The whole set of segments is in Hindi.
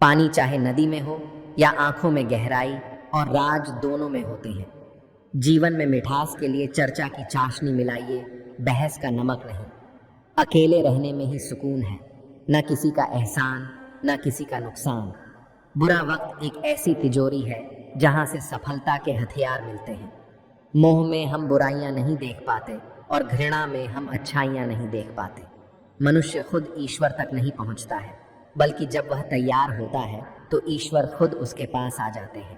पानी चाहे नदी में हो या आंखों में गहराई और राज दोनों में होते हैं। जीवन में मिठास के लिए चर्चा की चाशनी मिलाइए, बहस का नमक नहीं। अकेले रहने में ही सुकून है, न किसी का एहसान न किसी का नुकसान। बुरा वक्त एक ऐसी तिजोरी है जहां से सफलता के हथियार मिलते हैं। मोह में हम बुराइयां नहीं देख पाते और घृणा में हम अच्छाइयां नहीं देख पाते। मनुष्य खुद ईश्वर तक नहीं पहुंचता है, बल्कि जब वह तैयार होता है तो ईश्वर खुद उसके पास आ जाते हैं।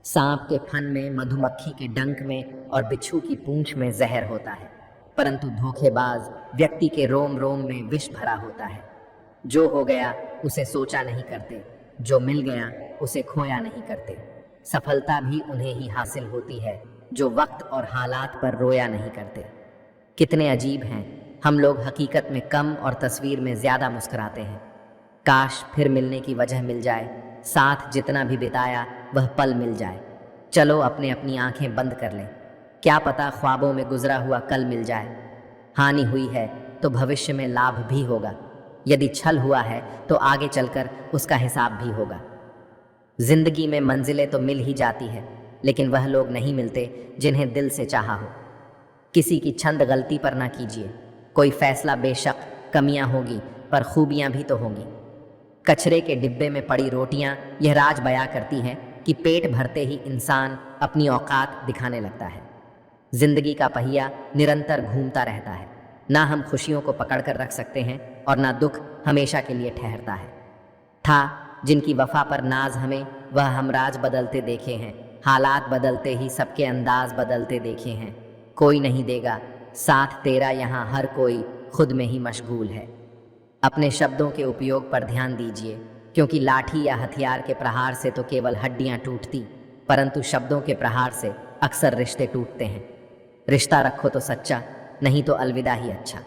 सांप के फन में, मधुमक्खी के डंक में और बिच्छू की पूंछ में जहर होता है, परंतु धोखेबाज व्यक्ति के रोम रोम में विष भरा होता है। जो हो गया उसे सोचा नहीं करते, जो मिल गया उसे खोया नहीं करते। सफलता भी उन्हें ही हासिल होती है जो वक्त और हालात पर रोया नहीं करते। कितने अजीब हैं हम लोग, हकीकत में कम और तस्वीर में ज्यादा मुस्कुराते हैं। काश फिर मिलने की वजह मिल जाए, साथ जितना भी बिताया वह पल मिल जाए। चलो अपने अपनी आंखें बंद कर लें, क्या पता ख्वाबों में गुजरा हुआ कल मिल जाए। हानि हुई है तो भविष्य में लाभ भी होगा, यदि छल हुआ है तो आगे चलकर उसका हिसाब भी होगा। जिंदगी में मंजिलें तो मिल ही जाती है, लेकिन वह लोग नहीं मिलते जिन्हें दिल से चाहा हो। किसी की छंद गलती पर ना कीजिए, कोई फैसला बेशक कमियां होगी पर खूबियां भी तो होंगी। कचरे के डिब्बे में पड़ी रोटियां यह राज बयां करती हैं कि पेट भरते ही इंसान अपनी औकात दिखाने लगता है। जिंदगी का पहिया निरंतर घूमता रहता है, ना हम खुशियों को पकड़ कर रख सकते हैं और ना दुख हमेशा के लिए ठहरता है। था जिनकी वफा पर नाज हमें, वह हमराज बदलते देखे हैं। हालात बदलते ही सबके अंदाज बदलते देखे हैं। कोई नहीं देगा साथ तेरा, यहाँ हर कोई खुद में ही मशगूल है। अपने शब्दों के उपयोग पर ध्यान दीजिए, क्योंकि लाठी या हथियार के प्रहार से तो केवल हड्डियां टूटती, परंतु शब्दों के प्रहार से अक्सर रिश्ते टूटते हैं। रिश्ता रखो तो सच्चा, नहीं तो अलविदा ही अच्छा।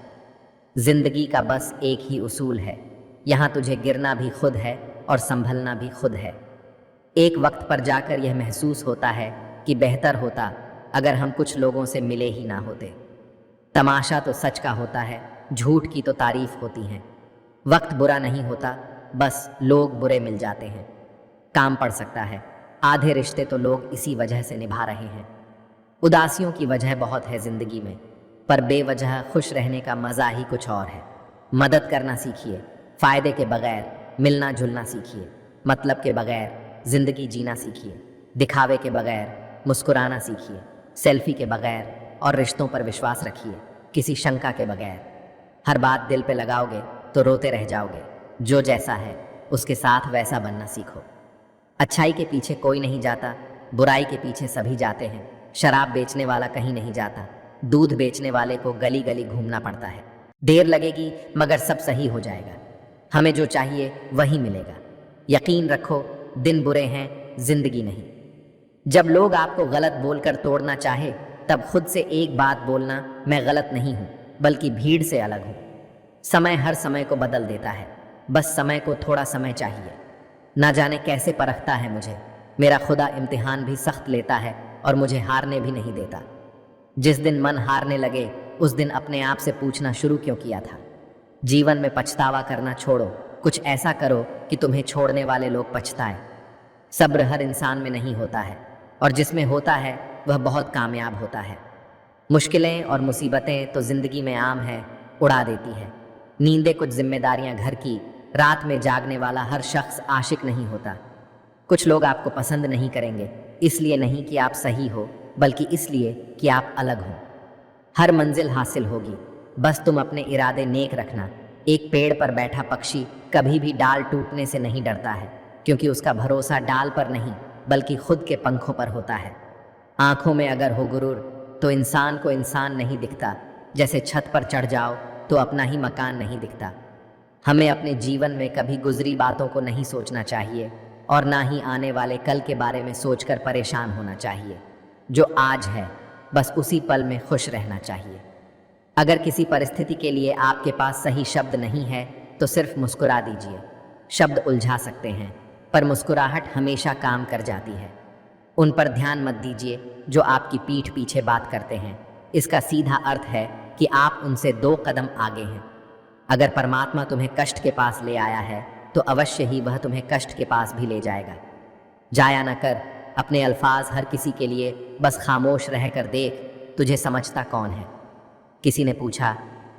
जिंदगी का बस एक ही उसूल है, यहाँ तुझे गिरना भी खुद है और संभलना भी खुद है। एक वक्त पर जाकर यह महसूस होता है कि बेहतर होता अगर हम कुछ लोगों से मिले ही ना होते। तमाशा तो सच का होता है, झूठ की तो तारीफ होती है। वक्त बुरा नहीं होता, बस लोग बुरे मिल जाते हैं। काम पड़ सकता है, आधे रिश्ते तो लोग इसी वजह से निभा रहे हैं। उदासियों की वजह बहुत है जिंदगी में, पर बेवजह खुश रहने का मज़ा ही कुछ और है। मदद करना सीखिए, फ़ायदे के बगैर मिलना जुलना सीखिए, मतलब के बगैर ज़िंदगी जीना सीखिए, दिखावे के बगैर मुस्कुराना सीखिए, सेल्फी के बगैर और रिश्तों पर विश्वास रखिए, किसी शंका के बगैर। हर बात दिल पे लगाओगे तो रोते रह जाओगे। जो जैसा है उसके साथ वैसा बनना सीखो। अच्छाई के पीछे कोई नहीं जाता, बुराई के पीछे सभी जाते हैं। शराब बेचने वाला कहीं नहीं जाता, दूध बेचने वाले को गली गली घूमना पड़ता है। देर लगेगी मगर सब सही हो जाएगा। हमें जो चाहिए वही मिलेगा। यकीन रखो, दिन बुरे हैं, जिंदगी नहीं। जब लोग आपको गलत बोलकर तोड़ना चाहे, तब खुद से एक बात बोलना, मैं गलत नहीं हूँ बल्कि भीड़ से अलग हूँ। समय हर समय को बदल देता है, बस समय को थोड़ा समय चाहिए। ना जाने कैसे परखता है मुझे, मेरा खुदा इम्तिहान भी सख्त लेता है और मुझे हारने भी नहीं देता। जिस दिन मन हारने लगे उस दिन अपने आप से पूछना शुरू क्यों किया था। जीवन में पछतावा करना छोड़ो, कुछ ऐसा करो कि तुम्हें छोड़ने वाले लोग पछताएं। सब्र हर इंसान में नहीं होता है, और जिसमें होता है वह बहुत कामयाब होता है। मुश्किलें और मुसीबतें तो जिंदगी में आम है, उड़ा देती है। नींदें कुछ जिम्मेदारियां घर की, रात में जागने वाला हर शख्स आशिक नहीं होता। कुछ लोग आपको पसंद नहीं करेंगे, इसलिए नहीं कि आप सही हो, बल्कि इसलिए कि आप अलग हो। हर मंजिल हासिल होगी, बस तुम अपने इरादे नेक रखना। एक पेड़ पर बैठा पक्षी कभी भी डाल टूटने से नहीं डरता है, क्योंकि उसका भरोसा डाल पर नहीं बल्कि खुद के पंखों पर होता है। आंखों में अगर हो गुरूर तो इंसान को इंसान नहीं दिखता। जैसे छत पर चढ़ जाओ तो अपना ही मकान नहीं दिखता। हमें अपने जीवन में कभी गुजरी बातों को नहीं सोचना चाहिए और ना ही आने वाले कल के बारे में सोचकर परेशान होना चाहिए। जो आज है बस उसी पल में खुश रहना चाहिए। अगर किसी परिस्थिति के लिए आपके पास सही शब्द नहीं है तो सिर्फ मुस्कुरा दीजिए। शब्द उलझा सकते हैं, पर मुस्कुराहट हमेशा काम कर जाती है। उन पर ध्यान मत दीजिए जो आपकी पीठ पीछे बात करते हैं। इसका सीधा अर्थ है कि आप उनसे 2 कदम आगे हैं। अगर परमात्मा तुम्हें कष्ट के पास ले आया है तो अवश्य ही वह तुम्हें कष्ट के पास भी ले जाएगा। जाया न कर अपने अल्फाज हर किसी के लिए, बस खामोश रह कर देख तुझे समझता कौन है। किसी ने पूछा,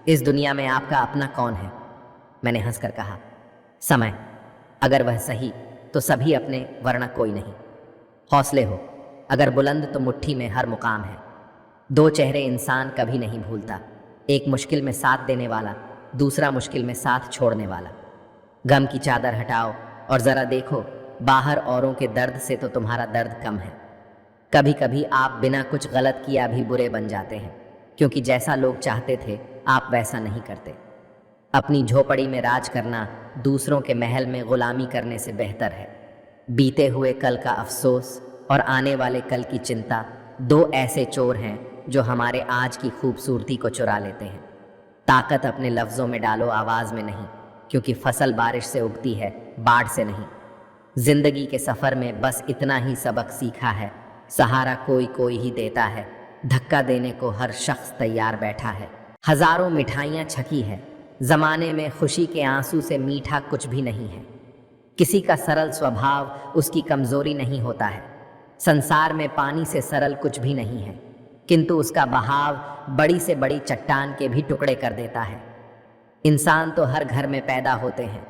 इस दुनिया में आपका अपना कौन है? मैंने हंसकर कहा, समय। अगर वह सही तो सभी अपने, वरना कोई नहीं। हौसले हो, अगर बुलंद तो मुट्ठी में हर मुकाम है। दो चेहरे इंसान कभी नहीं भूलता, एक मुश्किल में साथ देने वाला, दूसरा मुश्किल में साथ छोड़ने वाला। गम की चादर हटाओ और ज़रा देखो, बाहर औरों के दर्द से तो तुम्हारा दर्द कम है। कभी कभी आप बिना कुछ गलत किया भी बुरे बन जाते हैं, क्योंकि जैसा लोग चाहते थे आप वैसा नहीं करते। अपनी झोपड़ी में राज करना दूसरों के महल में गुलामी करने से बेहतर है। बीते हुए कल का अफसोस और आने वाले कल की चिंता दो ऐसे चोर हैं जो हमारे आज की खूबसूरती को चुरा लेते हैं। ताकत अपने लफ्ज़ों में डालो, आवाज़ में नहीं, क्योंकि फसल बारिश से उगती है, बाढ़ से नहीं। जिंदगी के सफ़र में बस इतना ही सबक सीखा है, सहारा कोई कोई ही देता है, धक्का देने को हर शख्स तैयार बैठा है। हजारों मिठाइयाँ छकी है, ज़माने में खुशी के आंसू से मीठा कुछ भी नहीं है। किसी का सरल स्वभाव उसकी कमज़ोरी नहीं होता है। संसार में पानी से सरल कुछ भी नहीं है, किंतु उसका बहाव बड़ी से बड़ी चट्टान के भी टुकड़े कर देता है। इंसान तो हर घर में पैदा होते हैं,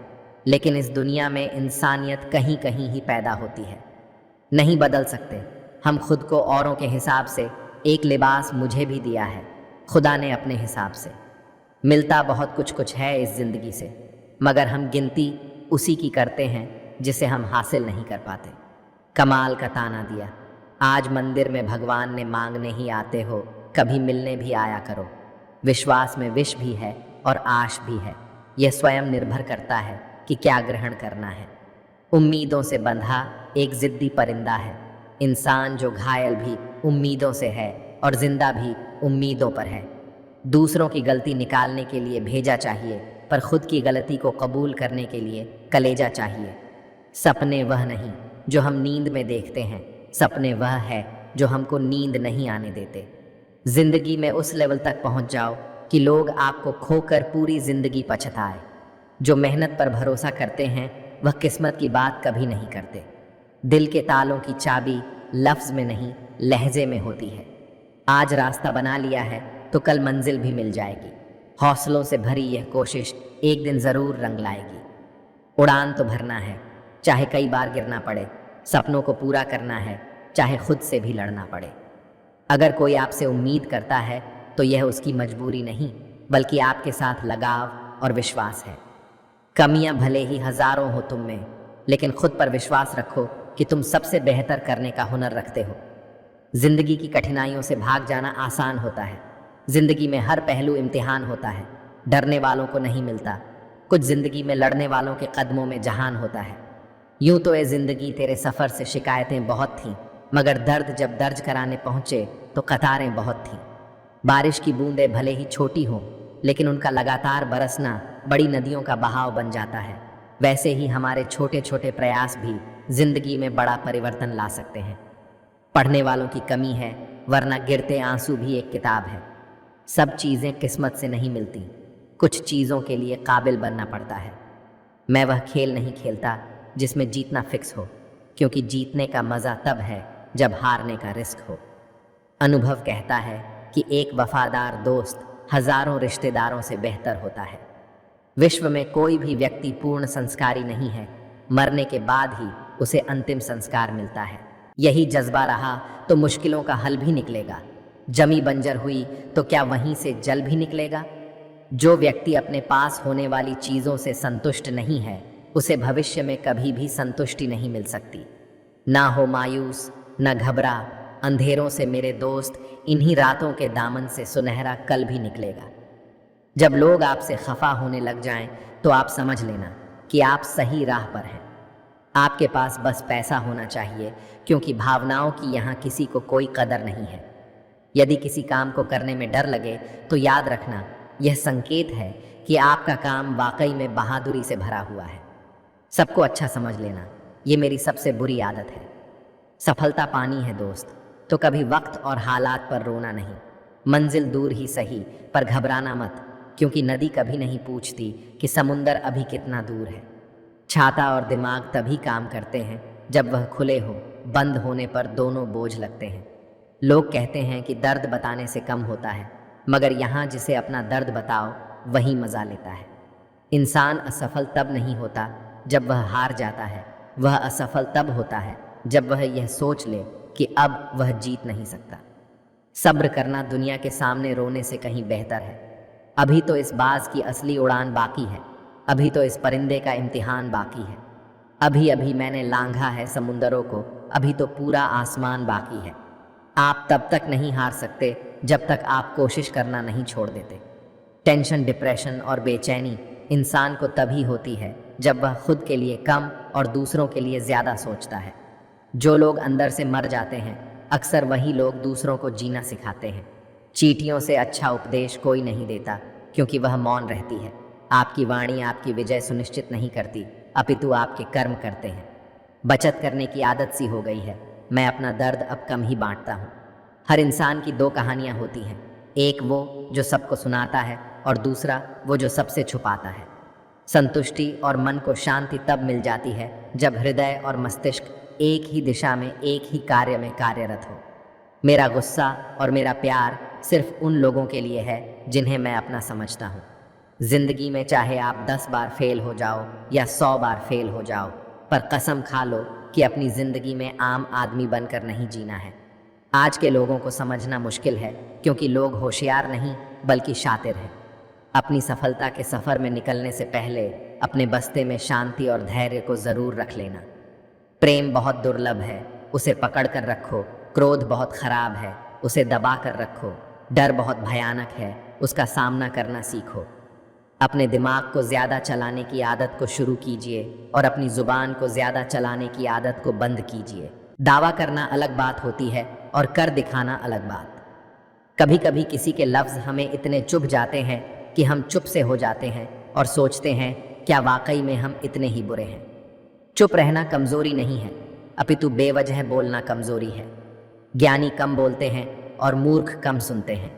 लेकिन इस दुनिया में इंसानियत कहीं कहीं ही पैदा होती है। नहीं बदल सकते हम खुद को औरों के हिसाब से। एक लिबास मुझे भी दिया है खुदा ने अपने हिसाब से। मिलता बहुत कुछ कुछ है इस ज़िंदगी से, मगर हम गिनती उसी की करते हैं जिसे हम हासिल नहीं कर पाते। कमाल का ताना दिया, आज मंदिर में भगवान ने मांगने ही आते हो, कभी मिलने भी आया करो। विश्वास में विष भी है और आश भी है, यह स्वयं निर्भर करता है कि क्या ग्रहण करना है। उम्मीदों से बंधा एक ज़िद्दी परिंदा है। इंसान जो घायल भी उम्मीदों से है और जिंदा भी उम्मीदों पर है। दूसरों की गलती निकालने के लिए भेजा चाहिए, पर खुद की गलती को कबूल करने के लिए कलेजा चाहिए। सपने वह नहीं जो हम नींद में देखते हैं, सपने वह है जो हमको नींद नहीं आने देते। जिंदगी में उस लेवल तक पहुंच जाओ कि लोग आपको खोकर पूरी जिंदगी पछताए। जो मेहनत पर भरोसा करते हैं वह किस्मत की बात कभी नहीं करते। दिल के तालों की चाबी लफ्ज़ में नहीं लहजे में होती है। आज रास्ता बना लिया है तो कल मंजिल भी मिल जाएगी। हौसलों से भरी यह कोशिश एक दिन ज़रूर रंग लाएगी। उड़ान तो भरना है, चाहे कई बार गिरना पड़े। सपनों को पूरा करना है, चाहे खुद से भी लड़ना पड़े। अगर कोई आपसे उम्मीद करता है तो यह उसकी मजबूरी नहीं, बल्कि आपके साथ लगाव और विश्वास है। कमियां भले ही हजारों हो तुम में, लेकिन खुद पर विश्वास रखो कि तुम सबसे बेहतर करने का हुनर रखते हो। जिंदगी की कठिनाइयों से भाग जाना आसान होता है। जिंदगी में हर पहलू इम्तिहान होता है। डरने वालों को नहीं मिलता, कुछ जिंदगी में लड़ने वालों के कदमों में जहान होता है। यूं तो ये जिंदगी तेरे सफ़र से शिकायतें बहुत थीं, मगर दर्द जब दर्ज कराने पहुँचे तो कतारें बहुत थीं। बारिश की बूंदें भले ही छोटी हों, लेकिन उनका लगातार बरसना बड़ी नदियों का बहाव बन जाता है। वैसे ही हमारे छोटे छोटे प्रयास भी जिंदगी में बड़ा परिवर्तन ला सकते हैं। पढ़ने वालों की कमी है, वरना गिरते आंसू भी एक किताब है। सब चीज़ें किस्मत से नहीं मिलती, कुछ चीज़ों के लिए काबिल बनना पड़ता है। मैं वह खेल नहीं खेलता जिसमें जीतना फिक्स हो, क्योंकि जीतने का मज़ा तब है जब हारने का रिस्क हो। अनुभव कहता है कि एक वफादार दोस्त हजारों रिश्तेदारों से बेहतर होता है। विश्व में कोई भी व्यक्ति पूर्ण संस्कारी नहीं है, मरने के बाद ही उसे अंतिम संस्कार मिलता है। यही जज्बा रहा तो मुश्किलों का हल भी निकलेगा। जमी बंजर हुई तो क्या वहीं से जल भी निकलेगा? जो व्यक्ति अपने पास होने वाली चीज़ों से संतुष्ट नहीं है, उसे भविष्य में कभी भी संतुष्टि नहीं मिल सकती। ना हो मायूस, न घबरा, अंधेरों से मेरे दोस्त, इन्हीं रातों के दामन से सुनहरा कल भी निकलेगा। जब लोग आपसे खफा होने लग जाएं, तो आप समझ लेना कि आप सही राह पर हैं। आपके पास बस पैसा होना चाहिए, क्योंकि भावनाओं की यहाँ किसी को कोई कदर नहीं है। यदि किसी काम को करने में डर लगे तो याद रखना, यह संकेत है कि आपका काम वाकई में बहादुरी से भरा हुआ है। सबको अच्छा समझ लेना, ये मेरी सबसे बुरी आदत है। सफलता पानी है दोस्त, तो कभी वक्त और हालात पर रोना नहीं। मंजिल दूर ही सही, पर घबराना मत, क्योंकि नदी कभी नहीं पूछती कि समुंदर अभी कितना दूर है। छाता और दिमाग तभी काम करते हैं जब वह खुले हो, बंद होने पर दोनों बोझ लगते हैं। लोग कहते हैं कि दर्द बताने से कम होता है, मगर यहाँ जिसे अपना दर्द बताओ वही मज़ा लेता है। इंसान असफल तब नहीं होता जब वह हार जाता है, वह असफल तब होता है जब वह यह सोच ले कि अब वह जीत नहीं सकता। सब्र करना दुनिया के सामने रोने से कहीं बेहतर है। अभी तो इस बाज की असली उड़ान बाकी है, अभी तो इस परिंदे का इम्तिहान बाकी है। अभी अभी मैंने लांघा है समुंदरों को, अभी तो पूरा आसमान बाकी है। आप तब तक नहीं हार सकते जब तक आप कोशिश करना नहीं छोड़ देते। टेंशन, डिप्रेशन और बेचैनी इंसान को तभी होती है जब वह खुद के लिए कम और दूसरों के लिए ज़्यादा सोचता है। जो लोग अंदर से मर जाते हैं, अक्सर वही लोग दूसरों को जीना सिखाते हैं। चींटियों से अच्छा उपदेश कोई नहीं देता, क्योंकि वह मौन रहती है। आपकी वाणी आपकी विजय सुनिश्चित नहीं करती, अपितु आपके कर्म करते हैं। बचत करने की आदत सी हो गई है, मैं अपना दर्द अब कम ही बांटता हूँ। हर इंसान की दो कहानियाँ होती हैं, एक वो जो सबको सुनाता है और दूसरा वो जो सबसे छुपाता है। संतुष्टि और मन को शांति तब मिल जाती है जब हृदय और मस्तिष्क एक ही दिशा में, एक ही कार्य में कार्यरत हो। मेरा गुस्सा और मेरा प्यार सिर्फ उन लोगों के लिए है जिन्हें मैं अपना समझता हूँ। जिंदगी में चाहे आप 10 बार फेल हो जाओ या 100 बार फेल हो जाओ, पर कसम खा लो कि अपनी जिंदगी में आम आदमी बनकर नहीं जीना है। आज के लोगों को समझना मुश्किल है, क्योंकि लोग होशियार नहीं बल्कि शातिर हैं। अपनी सफलता के सफ़र में निकलने से पहले अपने बस्ते में शांति और धैर्य को ज़रूर रख लेना। प्रेम बहुत दुर्लभ है, उसे पकड़ कर रखो। क्रोध बहुत खराब है, उसे दबा कर रखो। डर बहुत भयानक है, उसका सामना करना सीखो। अपने दिमाग को ज़्यादा चलाने की आदत को शुरू कीजिए और अपनी ज़ुबान को ज़्यादा चलाने की आदत को बंद कीजिए। दावा करना अलग बात होती है और कर दिखाना अलग बात। कभी कभी किसी के लफ्ज़ हमें इतने चुभ जाते हैं कि हम चुप से हो जाते हैं और सोचते हैं, क्या वाकई में हम इतने ही बुरे हैं? चुप रहना कमज़ोरी नहीं है, अपितु बेवजह बोलना कमज़ोरी है। ज्ञानी कम बोलते हैं और मूर्ख कम सुनते हैं।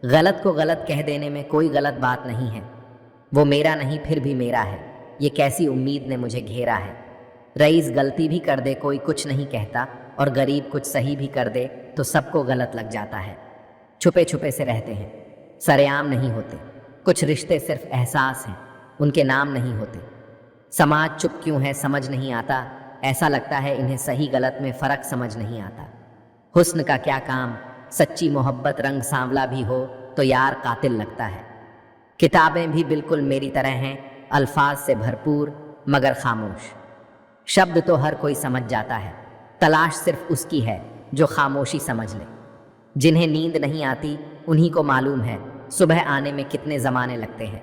गलत को गलत कह देने में कोई गलत बात नहीं है। वो मेरा नहीं फिर भी मेरा है, ये कैसी उम्मीद ने मुझे घेरा है। रईस गलती भी कर दे कोई कुछ नहीं कहता, और गरीब कुछ सही भी कर दे तो सबको गलत लग जाता है। छुपे छुपे से रहते हैं, सरेआम नहीं होते। कुछ रिश्ते सिर्फ एहसास हैं, उनके नाम नहीं होते। समाज चुप क्यों है समझ नहीं आता, ऐसा लगता है इन्हें सही गलत में फ़र्क समझ नहीं आता। हुस्न का क्या काम, सच्ची मोहब्बत रंग सांवला भी हो तो यार कातिल लगता है। किताबें भी बिल्कुल मेरी तरह हैं, अल्फाज से भरपूर मगर खामोश। शब्द तो हर कोई समझ जाता है, तलाश सिर्फ उसकी है जो खामोशी समझ ले। जिन्हें नींद नहीं आती उन्हीं को मालूम है सुबह आने में कितने ज़माने लगते हैं।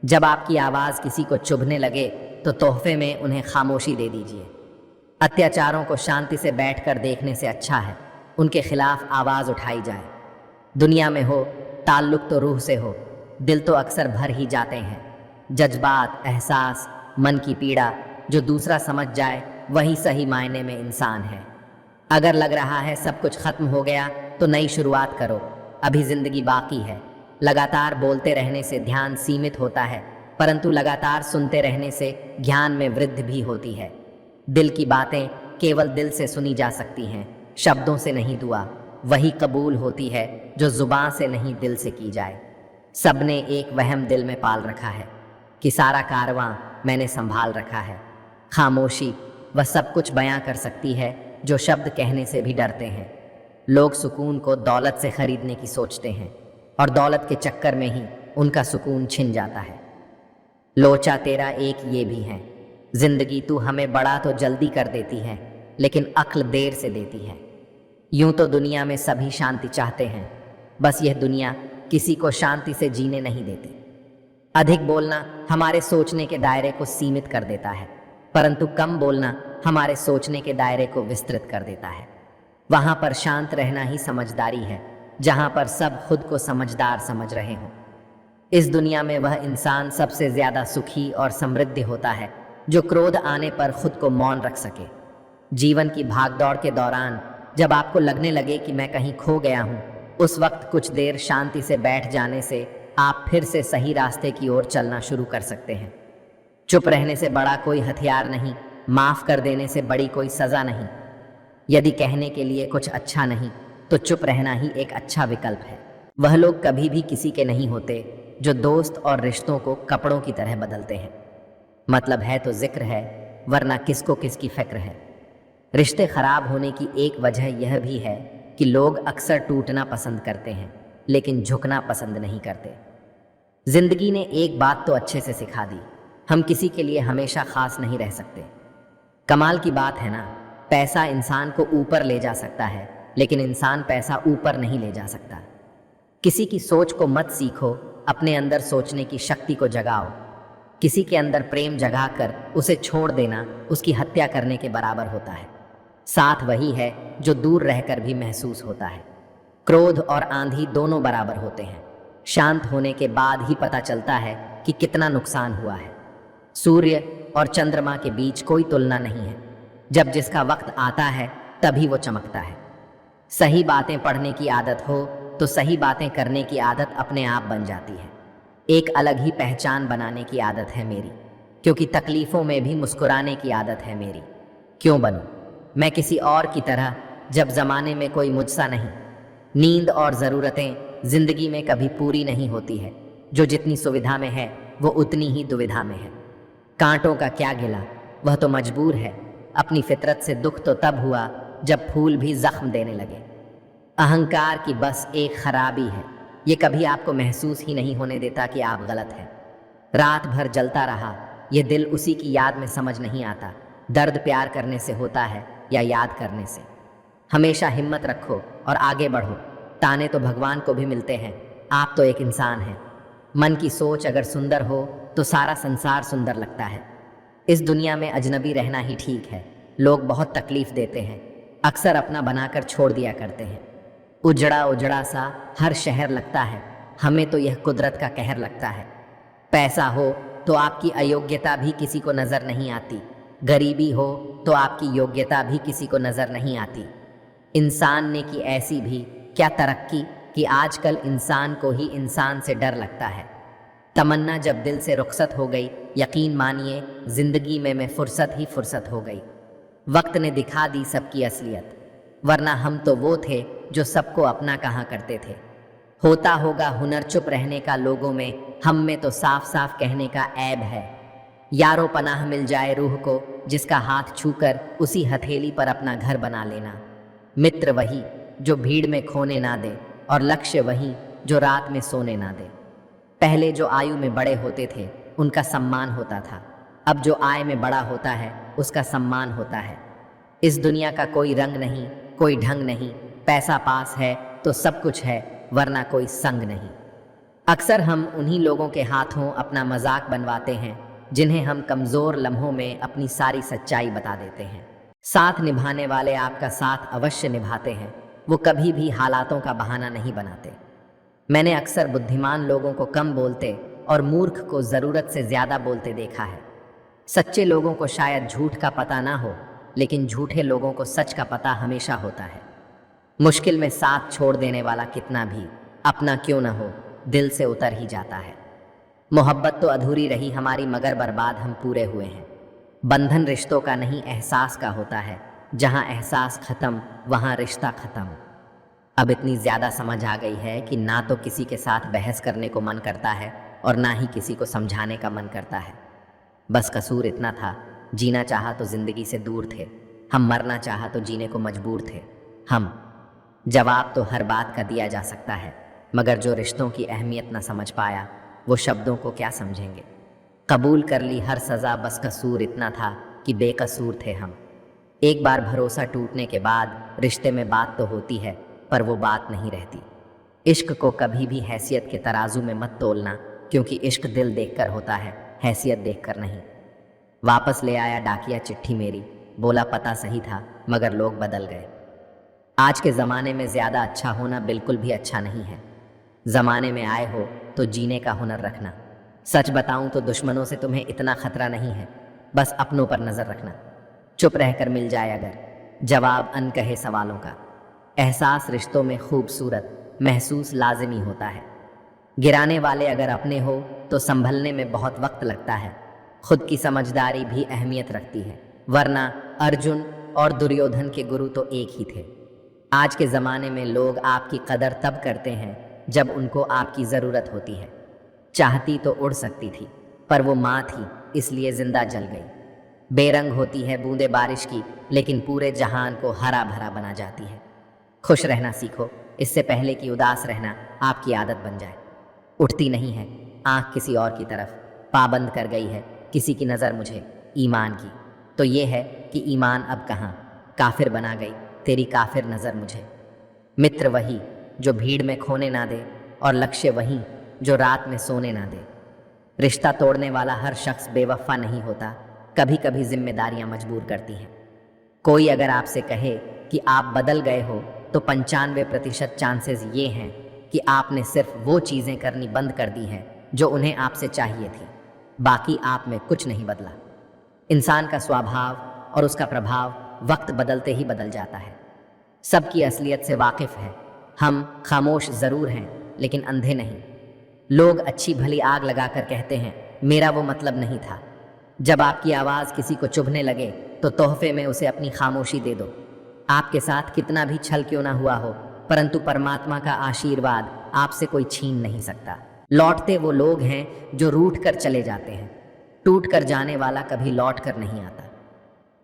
जब आपकी आवाज़ किसी को चुभने लगे तो तोहफे में उन्हें खामोशी दे दीजिए। अत्याचारों को शांति से बैठकर देखने से अच्छा है उनके खिलाफ आवाज़ उठाई जाए। दुनिया में हो ताल्लुक़ तो रूह से हो, दिल तो अक्सर भर ही जाते हैं। जज्बात, एहसास, मन की पीड़ा जो दूसरा समझ जाए वही सही मायने में इंसान है। अगर लग रहा है सब कुछ खत्म हो गया तो नई शुरुआत करो, अभी ज़िंदगी बाकी है। लगातार बोलते रहने से ध्यान सीमित होता है, परंतु लगातार सुनते रहने से ज्ञान में वृद्धि भी होती है। दिल की बातें केवल दिल से सुनी जा सकती हैं, शब्दों से नहीं। दुआ वही कबूल होती है जो ज़ुबान से नहीं दिल से की जाए। सबने एक वहम दिल में पाल रखा है कि सारा कारवां मैंने संभाल रखा है। खामोशी वह सब कुछ बयां कर सकती है जो शब्द कहने से भी डरते हैं। लोग सुकून को दौलत से खरीदने की सोचते हैं और दौलत के चक्कर में ही उनका सुकून छिन जाता है। लोचा तेरा एक ये भी है, जिंदगी तू हमें बड़ा तो जल्दी कर देती है, लेकिन अक्ल देर से देती है। यूं तो दुनिया में सभी शांति चाहते हैं, बस यह दुनिया किसी को शांति से जीने नहीं देती। अधिक बोलना हमारे सोचने के दायरे को सीमित कर देता है, परंतु कम बोलना हमारे सोचने के दायरे को विस्तृत कर देता है। वहां पर शांत रहना ही समझदारी है, जहां पर सब खुद को समझदार समझ रहे हों। इस दुनिया में वह इंसान सबसे ज्यादा सुखी और समृद्ध होता है जो क्रोध आने पर खुद को मौन रख सके। जीवन की भागदौड़ के दौरान जब आपको लगने लगे कि मैं कहीं खो गया हूं, उस वक्त कुछ देर शांति से बैठ जाने से आप फिर से सही रास्ते की ओर चलना शुरू कर सकते हैं। चुप रहने से बड़ा कोई हथियार नहीं, माफ कर देने से बड़ी कोई सजा नहीं। यदि कहने के लिए कुछ अच्छा नहीं तो चुप रहना ही एक अच्छा विकल्प है। वह लोग कभी भी किसी के नहीं होते जो दोस्त और रिश्तों को कपड़ों की तरह बदलते हैं। मतलब है तो जिक्र है, वरना किसको किसकी फिक्र है। रिश्ते खराब होने की एक वजह यह भी है कि लोग अक्सर टूटना पसंद करते हैं लेकिन झुकना पसंद नहीं करते। जिंदगी ने एक बात तो अच्छे से सिखा दी, हम किसी के लिए हमेशा खास नहीं रह सकते। कमाल की बात है ना, पैसा इंसान को ऊपर ले जा सकता है लेकिन इंसान पैसा ऊपर नहीं ले जा सकता। किसी की सोच को मत सीखो, अपने अंदर सोचने की शक्ति को जगाओ। किसी के अंदर प्रेम जगाकर उसे छोड़ देना उसकी हत्या करने के बराबर होता है। साथ वही है जो दूर रहकर भी महसूस होता है। क्रोध और आंधी दोनों बराबर होते हैं, शांत होने के बाद ही पता चलता है कि कितना नुकसान हुआ है। सूर्य और चंद्रमा के बीच कोई तुलना नहीं है, जब जिसका वक्त आता है तभी वो चमकता है। सही बातें पढ़ने की आदत हो तो सही बातें करने की आदत अपने आप बन जाती है। एक अलग ही पहचान बनाने की आदत है मेरी, क्योंकि तकलीफ़ों में भी मुस्कुराने की आदत है मेरी। क्यों बनूं मैं किसी और की तरह जब ज़माने में कोई मुझसा नहीं। नींद और ज़रूरतें ज़िंदगी में कभी पूरी नहीं होती है, जो जितनी सुविधा में है वो उतनी ही दुविधा में है। कांटों का क्या गिला, वह तो मजबूर है। अपनी फितरत से दुख तो तब हुआ जब फूल भी जख्म देने लगे। अहंकार की बस एक खराबी है, ये कभी आपको महसूस ही नहीं होने देता कि आप गलत हैं। रात भर जलता रहा, ये दिल उसी की याद में समझ नहीं आता, दर्द प्यार करने से होता है या याद करने से। हमेशा हिम्मत रखो और आगे बढ़ो। ताने तो भगवान को भी मिलते हैं, आप तो एक इंसान हैं। मन की सोच अगर सुंदर हो तो सारा संसार सुंदर लगता है। इस दुनिया में अजनबी रहना ही ठीक है। लोग बहुत तकलीफ देते हैं, अक्सर अपना बनाकर छोड़ दिया करते हैं। उजड़ा उजड़ा सा हर शहर लगता है, हमें तो यह कुदरत का कहर लगता है। पैसा हो तो आपकी अयोग्यता भी किसी को नज़र नहीं आती, गरीबी हो तो आपकी योग्यता भी किसी को नज़र नहीं आती। इंसान ने की ऐसी भी क्या तरक्की कि आजकल इंसान को ही इंसान से डर लगता है। तमन्ना जब दिल से रुखसत हो गई, यकीन मानिए जिंदगी में फुर्सत ही फुर्सत हो गई। वक्त ने दिखा दी सबकी असलियत, वरना हम तो वो थे जो सबको अपना कहा करते थे। होता होगा हुनर चुप रहने का लोगों में, हम में तो साफ साफ कहने का ऐब है। यारो पनाह मिल जाए रूह को, जिसका हाथ छूकर उसी हथेली पर अपना घर बना लेना। मित्र वही जो भीड़ में खोने ना दे, और लक्ष्य वही जो रात में सोने ना दे। पहले जो आयु में बड़े होते थे उनका सम्मान होता था, अब जो आय में बड़ा होता है उसका सम्मान होता है। इस दुनिया का कोई रंग नहीं, कोई ढंग नहीं, पैसा पास है तो सब कुछ है, वरना कोई संग नहीं। अक्सर हम उन्हीं लोगों के हाथों अपना मजाक बनवाते हैं जिन्हें हम कमज़ोर लम्हों में अपनी सारी सच्चाई बता देते हैं। साथ निभाने वाले आपका साथ अवश्य निभाते हैं, वो कभी भी हालातों का बहाना नहीं बनाते। मैंने अक्सर बुद्धिमान लोगों को कम बोलते और मूर्ख को ज़रूरत से ज़्यादा बोलते देखा है। सच्चे लोगों को शायद झूठ का पता ना हो, लेकिन झूठे लोगों को सच का पता हमेशा होता है। मुश्किल में साथ छोड़ देने वाला कितना भी अपना क्यों ना हो, दिल से उतर ही जाता है। मोहब्बत तो अधूरी रही हमारी, मगर बर्बाद हम पूरे हुए हैं। बंधन रिश्तों का नहीं एहसास का होता है, जहाँ एहसास ख़त्म वहाँ रिश्ता ख़त्म। अब इतनी ज़्यादा समझ आ गई है कि ना तो किसी के साथ बहस करने को मन करता है और ना ही किसी को समझाने का मन करता है। बस कसूर इतना था, जीना चाहा तो ज़िंदगी से दूर थे, हम मरना चाहा तो जीने को मजबूर थे हम। जवाब तो हर बात का दिया जा सकता है, मगर जो रिश्तों की अहमियत न समझ पाया वो शब्दों को क्या समझेंगे। कबूल कर ली हर सज़ा, बस कसूर इतना था कि बेकसूर थे हम। एक बार भरोसा टूटने के बाद रिश्ते में बात तो होती है, पर वो बात नहीं रहती। इश्क को कभी भी हैसियत के तराजू में मत तोलना, क्योंकि इश्क दिल देखकर होता है, हैसियत देखकर नहीं। वापस ले आया डाकिया चिट्ठी मेरी, बोला पता सही था मगर लोग बदल गए। आज के ज़माने में ज़्यादा अच्छा होना बिल्कुल भी अच्छा नहीं है। ज़माने में आए हो तो जीने का हुनर रखना। सच बताऊं तो दुश्मनों से तुम्हें इतना खतरा नहीं है, बस अपनों पर नज़र रखना। चुप रहकर मिल जाए अगर जवाब अनकहे सवालों का। एहसास रिश्तों में खूबसूरत महसूस लाजिमी होता है। गिराने वाले अगर अपने हो तो संभलने में बहुत वक्त लगता है। खुद की समझदारी भी अहमियत रखती है, वरना अर्जुन और दुर्योधन के गुरु तो एक ही थे। आज के ज़माने में लोग आपकी कदर तब करते हैं जब उनको आपकी ज़रूरत होती है। चाहती तो उड़ सकती थी, पर वो माँ थी, इसलिए जिंदा जल गई। बेरंग होती है बूंदे बारिश की, लेकिन पूरे जहान को हरा भरा बना जाती है। खुश रहना सीखो, इससे पहले कि उदास रहना आपकी आदत बन जाए। उठती नहीं है आँख किसी और की तरफ, पाबंद कर गई है किसी की नज़र मुझे ईमान की। तो ये है कि ईमान अब कहाँ, काफिर बना गई तेरी काफिर नज़र मुझे। मित्र वही जो भीड़ में खोने ना दे, और लक्ष्य वही जो रात में सोने ना दे। रिश्ता तोड़ने वाला हर शख्स बेवफा नहीं होता, कभी कभी जिम्मेदारियां मजबूर करती हैं। कोई अगर आपसे कहे कि आप बदल गए हो, तो 95% चांसेस ये हैं कि आपने सिर्फ वो चीज़ें करनी बंद कर दी हैं जो उन्हें आपसे चाहिए थी। बाकी आप में कुछ नहीं बदला। इंसान का स्वभाव और उसका प्रभाव वक्त बदलते ही बदल जाता है। सबकी असलियत से वाकिफ है। हम खामोश ज़रूर हैं, लेकिन अंधे नहीं। लोग अच्छी भली आग लगाकर कहते हैं मेरा वो मतलब नहीं था। जब आपकी आवाज़ किसी को चुभने लगे तो तोहफे में उसे अपनी खामोशी दे दो। आपके साथ कितना भी छल क्यों ना हुआ हो, परंतु परमात्मा का आशीर्वाद आपसे कोई छीन नहीं सकता। लौटते वो लोग हैं जो रूठ कर चले जाते हैं, टूट कर जाने वाला कभी लौट कर नहीं आता।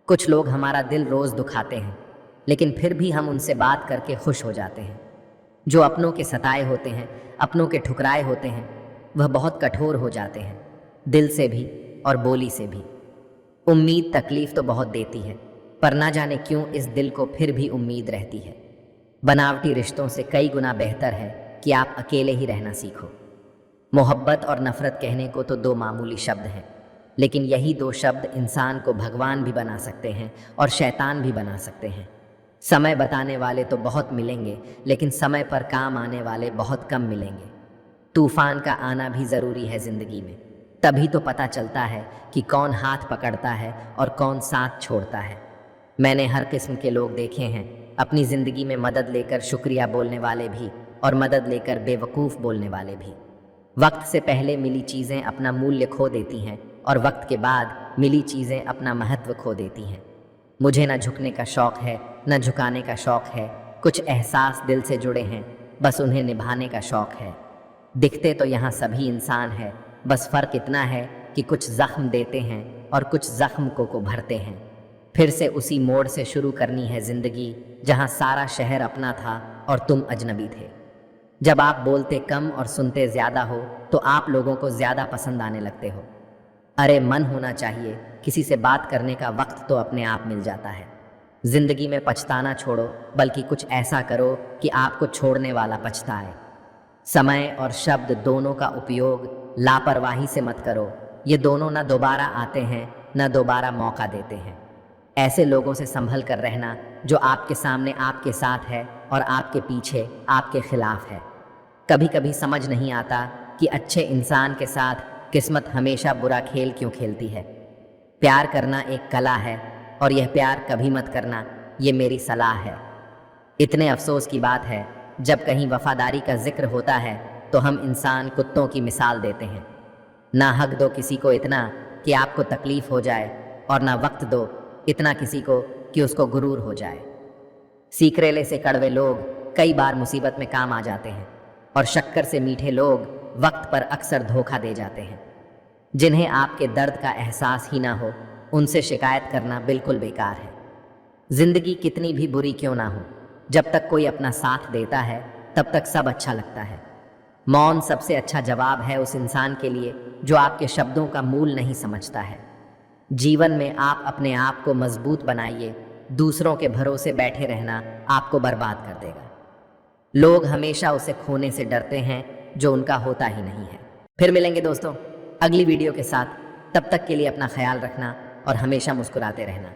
कुछ लोग हमारा दिल रोज़ दुखाते हैं, लेकिन फिर भी हम उनसे बात करके खुश हो जाते हैं। जो अपनों के सताए होते हैं, अपनों के ठुकराए होते हैं, वह बहुत कठोर हो जाते हैं, दिल से भी और बोली से भी। उम्मीद तकलीफ तो बहुत देती है, पर ना जाने क्यों इस दिल को फिर भी उम्मीद रहती है। बनावटी रिश्तों से कई गुना बेहतर है कि आप अकेले ही रहना सीखो। मोहब्बत और नफ़रत कहने को तो दो मामूली शब्द हैं, लेकिन यही दो शब्द इंसान को भगवान भी बना सकते हैं और शैतान भी बना सकते हैं। समय बताने वाले तो बहुत मिलेंगे, लेकिन समय पर काम आने वाले बहुत कम मिलेंगे। तूफान का आना भी ज़रूरी है ज़िंदगी में, तभी तो पता चलता है कि कौन हाथ पकड़ता है और कौन साथ छोड़ता है। मैंने हर किस्म के लोग देखे हैं, अपनी ज़िंदगी में मदद लेकर शुक्रिया बोलने वाले भी और मदद लेकर बेवकूफ़ बोलने वाले भी। वक्त से पहले मिली चीज़ें अपना मूल्य खो देती हैं और वक्त के बाद मिली चीज़ें अपना महत्व खो देती हैं। मुझे न झुकने का शौक़ है, न झुकाने का शौक़ है। कुछ एहसास दिल से जुड़े हैं, बस उन्हें निभाने का शौक़ है। दिखते तो यहाँ सभी इंसान है, बस फ़र्क इतना है कि कुछ ज़ख्म देते हैं और कुछ ज़ख्म को भरते हैं। फिर से उसी मोड़ से शुरू करनी है ज़िंदगी, जहाँ सारा शहर अपना था और तुम अजनबी थे। जब आप बोलते कम और सुनते ज़्यादा हो, तो आप लोगों को ज़्यादा पसंद आने लगते हो। अरे मन होना चाहिए, किसी से बात करने का वक्त तो अपने आप मिल जाता है। ज़िंदगी में पछताना छोड़ो, बल्कि कुछ ऐसा करो कि आपको छोड़ने वाला पछताए। समय और शब्द दोनों का उपयोग लापरवाही से मत करो। ये दोनों न दोबारा आते हैं, न दोबारा मौका देते हैं। ऐसे लोगों से संभल कर रहना जो आपके सामने आपके साथ है और आपके पीछे आपके खिलाफ है। कभी कभी समझ नहीं आता कि अच्छे इंसान के साथ किस्मत हमेशा बुरा खेल क्यों खेलती है। प्यार करना एक कला है, और यह प्यार कभी मत करना, ये मेरी सलाह है। इतने अफसोस की बात है, जब कहीं वफादारी का जिक्र होता है तो हम इंसान कुत्तों की मिसाल देते हैं। ना हक दो किसी को इतना कि आपको तकलीफ हो जाए, और ना वक्त दो इतना किसी को कि उसको गुरूर हो जाए। सीकरेले से कड़वे लोग कई बार मुसीबत में काम आ जाते हैं, और शक्कर से मीठे लोग वक्त पर अक्सर धोखा दे जाते हैं। जिन्हें आपके दर्द का एहसास ही ना हो, उनसे शिकायत करना बिल्कुल बेकार है। जिंदगी कितनी भी बुरी क्यों ना हो, जब तक कोई अपना साथ देता है तब तक सब अच्छा लगता है। मौन सबसे अच्छा जवाब है उस इंसान के लिए जो आपके शब्दों का मूल नहीं समझता है। जीवन में आप अपने आप को मजबूत बनाइए, दूसरों के भरोसे बैठे रहना आपको बर्बाद कर देगा। लोग हमेशा उसे खोने से डरते हैं जो उनका होता ही नहीं है। फिर मिलेंगे दोस्तों अगली वीडियो के साथ, तब तक के लिए अपना ख्याल रखना और हमेशा मुस्कुराते रहना।